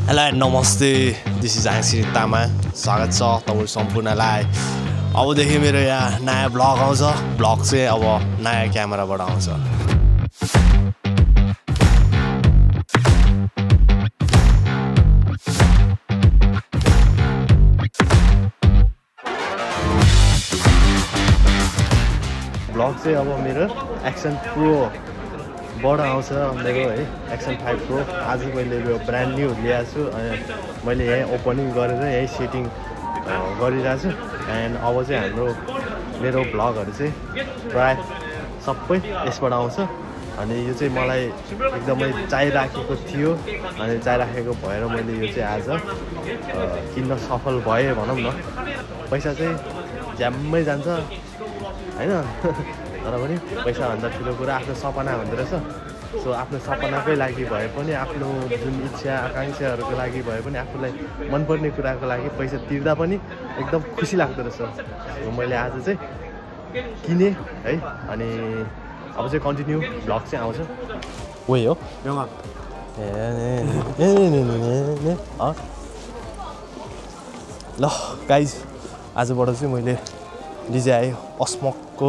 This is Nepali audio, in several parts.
हेलो नमस्ते दिस इज आङसिरी तामा स्वागत छ तपाईहरु सम्पूर्णलाई अबदेखि मेरो यहाँ नयाँ ब्लग आउँछ ब्लग चाहिँ अब नयाँ क्यामेराबाट आउँछ ब्लग चाहिँ अब मेरो एक्सन प्रो बाट आउँछ मेरो है एक्सन 5 प्रो आज मैले यो ब्रान्ड न्यू ल्याएको छु अनि मैले यही ओपनिङ गरेर यही सेटिङ गरिरहेको छु एन्ड अब चाहिँ हाम्रो मेरो भ्लगहरु चाहिँ प्राय सबै यसबाट आउँछ अनि यो चाहिँ मलाई एकदमै चाहिराखेको थियो अनि चाहिराखेको भएर मैले यो चाहिँ आज किन्न सफल भए भनौं न पैसा चाहिँ ज्याम्मै जान्छ हैन तर पनि पैसा भन्दा ठुलो कुरा आफ्नो सपना हुँदो रहेछ सो आफ्नो सपनाकै लागि भए पनि आफ्नो जुन इच्छा आकांक्षाहरुको लागि भए पनि आफूलाई मनपर्ने कुराको लागि पैसा तिर्दा पनि एकदम खुसी लाग्दो रहेछ सो मैले आज चाहिँ किने है अनि अब चाहिँ कन्टिन्यू भ्लग चाहिँ आउँछ ओइ हो ल गाइज आजबाट चाहिँ मैले DJI Osmo को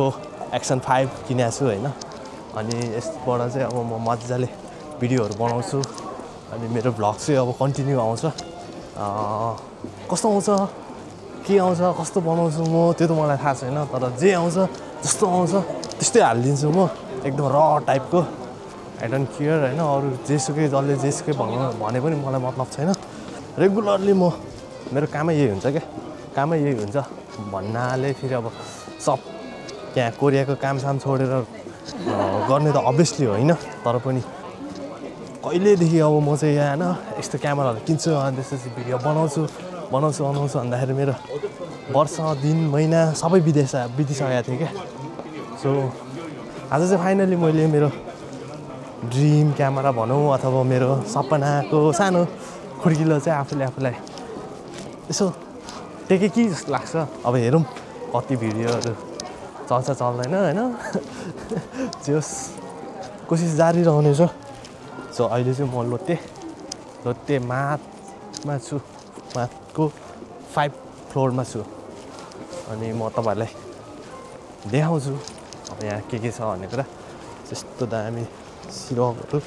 एक्सन 5 किनेको छु हैन अनि यसबाट चाहिँ अब म मज्जाले भिडियोहरु बनाउँछु अनि मेरो भ्लग चाहिँ अब कन्टिन्यू आउँछ कस्तो आउँछ के आउँछ कस्तो बनाउँछु म त्यो त मलाई थाहा छैन तर जे आउँछ जस्तो आउँछ त्यस्तै हाल्दिन्छु म एकदम र टाइपको आई डोन्ट केयर हैन अरु जेसुकै जसले जेसुकै भने पनि मलाई मतलब छैन रेगुलरली म मेरो कामै यही हुन्छ के कामै यही हुन्छ भन्नाले फेरि अब सब यहाँ कोरियाको कामसाम छोडेर गर्ने त अभियसली होइन तर पनि कहिलेदेखि अब म चाहिँ यहाँ हैन यस्तो क्यामेराहरु किन्छु अनि त्यसपछि भिडियो बनाउँछु भन्दाखेरि मेरो वर्ष दिन महिना सबै बितिसकेको थियो के सो आज चाहिँ फाइनली मैले मेरो ड्रिम क्यामेरा भनौं अथवा मेरो सपनाको सानो खुड्किलो चाहिँ आफूलाई यसो टेके कि जस्तो लाग्छ अब हेरौं कति भिडियोहरु चल्छ चल्दैन हैन जस कोसिस जारी रहनेछ सो अहिले चाहिँ म लोते माथमा छु माथको 5 फ्लोरमा छु अनि म तपाईहरुलाई देखाउँछु अब यहाँ के छ भन्ने कुरा त्यस्तो दामी सिरकहरु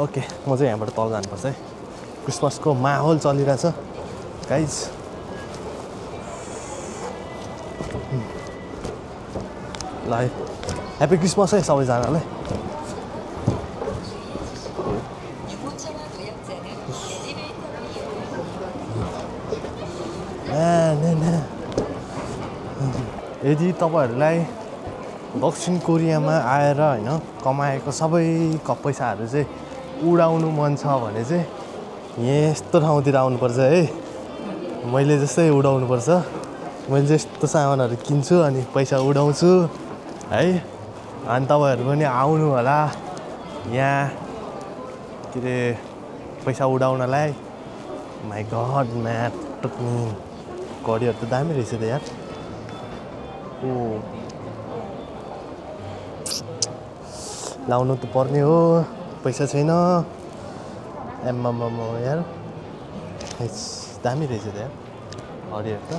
ओके म चाहिँ यहाँबाट तल जानुपर्छ है क्रिसमसको माहौल चलिरहेछ गाइज ल ह्यापी क्रिसमस है सबैजनालाई यदि तपाईहरुलाई दक्षिण कोरियामा आएर हैन कमाएको सबै पैसाहरु चाहिँ उडाउनु मन छ भने चाहिँ यस्तो ठाउँतिर आउनुपर्छ है मैले जस्तै उडाउनु पर्छ मैले जस्तो सामानहरु किन्छु अनि पैसा उडाउँछु है अनि तपाईहरु पनि आउनु होला यहाँ के रे पैसा उडाउनलाई माइ गॉड म्याट टक्नी घडीहरु त दामी रहेछ त यार ओ लाउनु त पर्ने हो पैसा छैन एम्मम यार दामी रहेछ त यार घडीहरु त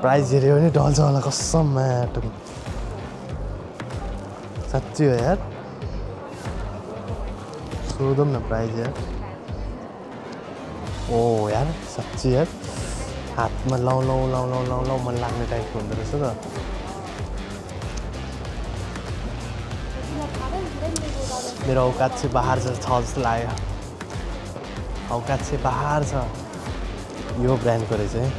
प्राइस हेऱ्यो भने ढल्छ होला कसम म्याट साच्चै हो यार सोधौँ न प्राइस यार ओ यार साच्चै यार हातमा लाउ मन लाग्ने टाइपको हुँदो रहेछ त मेरो औकात चाहिँ बाहर छ जस्तो लाग्यो औकात चाहिँ बाहर छ यो ब्रान्डको रहेछ है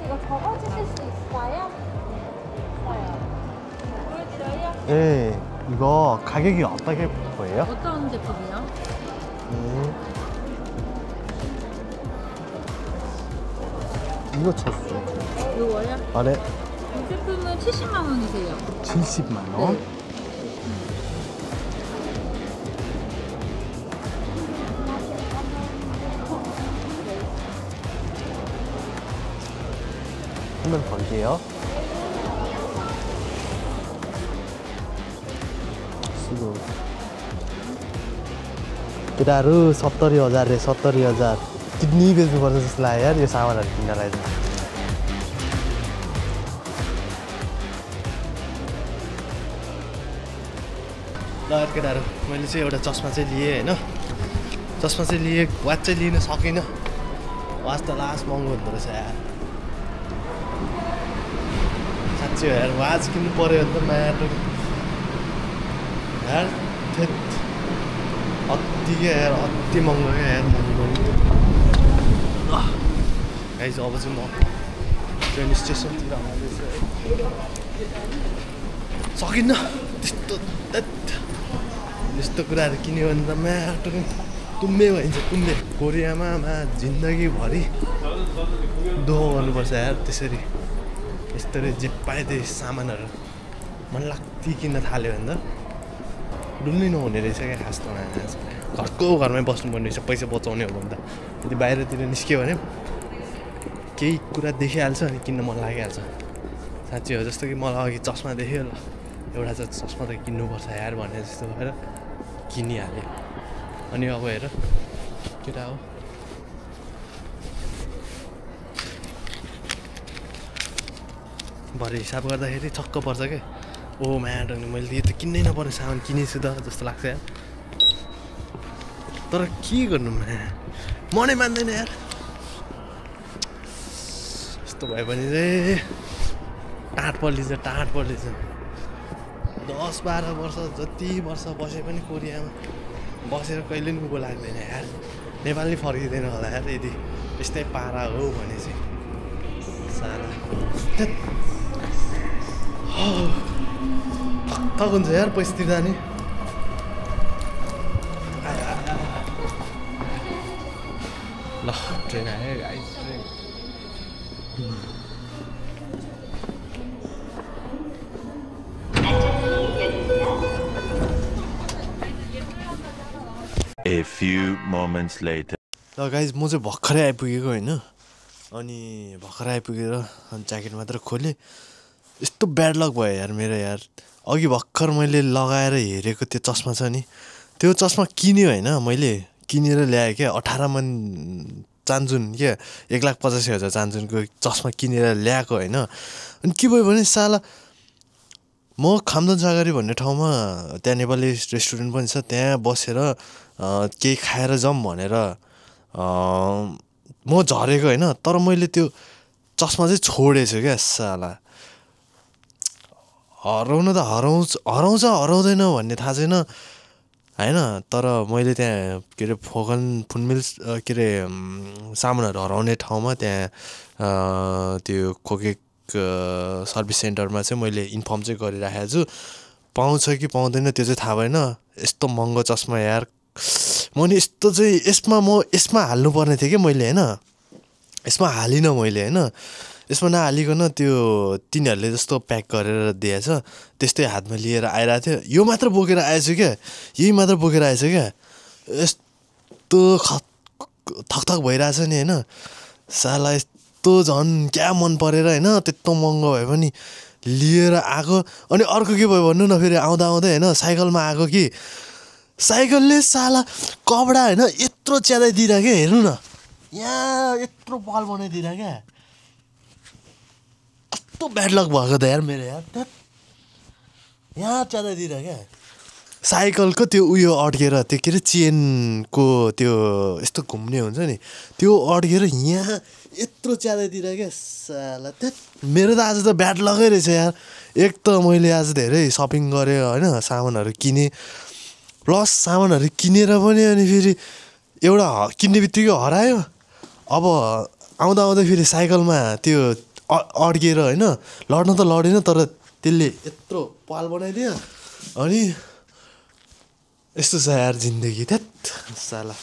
이거 접어주실 수 있어요? 보여드려요? 예, 이거 가격이 어떻게 보여요? 어떤 제품이요? 이거 쳤어. 이거요? 아, 네. 이 제품은 70만 원이세요. 70만 원? 네. 한번 볼게요. सुरु केटाहरू 70,000 रे 70,000 किडनी बेच्नुपर्छ जस्तो लाग्यो यार यो सामानहरू किन्नलाई चाहिँ। ल केटाहरू मैले चाहिँ एउटा चस्मा चाहिँ लिएँ होइन, चस्मा चाहिँ लिएँ, वाच चाहिँ लिन सकिनँ। वाच त लास्ट महँगो हुँदो रहेछ यार, साँच्चै हो यार। वाच किन्नु पऱ्यो भने त माटो यार, अति क्या यार, अति महँगो क्या यार, महँगो। गाइस अब चाहिँ म ट्रेन स्टेसनतिर आउँदैछु है, सकिन्न त्यस्तो यस्तो कुराहरू किन्यो भने त माटो तुम्बे भइन्छ, तुम्बे। कोरियामा जिन्दगीभरि दुःख गर्नुपर्छ यार त्यसरी। यस्तरी जे पाए त्यही सामानहरू मन लाग्थी किन्न थाल्यो भने त डुल्नै नहुने रहेछ क्या खास त। घरको घरमै बस्नुपर्ने रहेछ पैसा बचाउने हो भने त। यदि बाहिरतिर निस्क्यो भने केही कुरा देखिहाल्छ अनि किन्न मन लागिहाल्छ। साँच्चै हो, जस्तो कि मलाई अघि चस्मा देख्यो, ल एउटा चाहिँ चस्मा त किन्नुपर्छ यार भने जस्तो भएर किनिहाल्यो। अनि अब हेर केटा हो, भरे हिसाब गर्दाखेरि छक्क पर्छ क्या। ओ म्याट अनि मैले यो त किन्नै नपर्ने सामान किनेछु त जस्तो लाग्छ यार। तर के गर्नु मनै मान्दैन यार। यस्तो भयो भने चाहिँ टाँट पर्लिन्छ, टाँट पर्लिन्छ। 10-12 वर्ष जति वर्ष बसे पनि कोरियामा बसेर कहिले पनि उँभो लाग्दैन यार। नेपाली फर्किँदैन होला यार यदि यस्तै पारा हो भने चाहिँ। साला थक हुन्छ यार पैसा तिर्दा नि। ल ट्रेन आयो guys, train. A few moments later. ल गाइस म चाहिँ भर्खरै आइपुगेको होइन, अनि भर्खरै आइपुगेर अनि ज्याकेट मात्र खोलेँ। यस्तो ब्याड लक भयो यार मेरो यार। अघि भर्खर मैले लगाएर हेरेको त्यो चस्मा छ नि, त्यो चस्मा किन्यो होइन, मैले किनेर ल्याएँ क्या। 18 मन चान्जुन क्या, 1,85,000 चान्जुनको चस्मा किनेर ल्याएको होइन। अनि के भयो भने साला म खामदन सागरी भन्ने ठाउँमा त्यहाँ नेपाली रेस्टुरेन्ट पनि छ, त्यहाँ बसेर केही खाएर जाऊँ भनेर म झरेको होइन। तर मैले त्यो चस्मा चाहिँ छोडेछु क्या साला। हराउन त हराउँछ हराउँदैन भन्ने थाहा छैन होइन। तर मैले त्यहाँ के अरे फुनमिल्स के अरे सामानहरू हराउने ठाउँमा त्यहाँ त्यो खोकेक सर्भिस सेन्टरमा चाहिँ मैले इन्फर्म चाहिँ गरिराखेको छु। पाउँछ कि पाउँदैन त्यो चाहिँ थाहा भएन। यस्तो महँगो चस्मा यार, मैले यस्तो चाहिँ यसमा हाल्नुपर्ने थियो कि मैले होइन, यसमा हालिनँ मैले होइन। यसमा नहालिकन त्यो तिनीहरूले जस्तो प्याक गरेर दिएछ त्यस्तै हातमा लिएर आइरहेको थियो। यो मात्र बोकेर आएछु क्या, यही मात्र बोकेर आएछु क्या। यस्तो थकथक भइरहेछ नि होइन साला। यस्तो झन् क्या मन परेर होइन, त्यत्रो महँगो भए पनि लिएर आएको। अनि अर्को के भयो भन्नु न, फेरि आउँदा आउँदै होइन साइकलमा आएको कि साइकलले साला कपडा होइन यत्रो च्यादै दिइरह क्या। हेर्नु न यहाँ यत्रो पाल बनाइदिइरह क्या। कस्तो ब्याड लक भएको त यार मेरो यार। यहाँ च्यादै दिइरह क्या साइकलको त्यो उयो अड्केर, त्यो के अरे चेनको त्यो यस्तो घुम्ने हुन्छ नि, त्यो अड्केर यहाँ यत्रो च्यादैतिर क्या साला। मेरो त आज त ब्याड लगै रहेछ यार। एक त मैले आज धेरै सपिङ गरेँ होइन, सामानहरू किनेँ, प्लस सामानहरू किनेर पनि अनि फेरि एउटा किन्ने बित्तिकै हरायो। अब आउँदा आउँदै फेरि साइकलमा त्यो अड्किएर होइन, लड्न त लडेन तर त्यसले यत्रो पाल बनाइदियो। अनि यस्तो छ यार जिन्दगी, साला।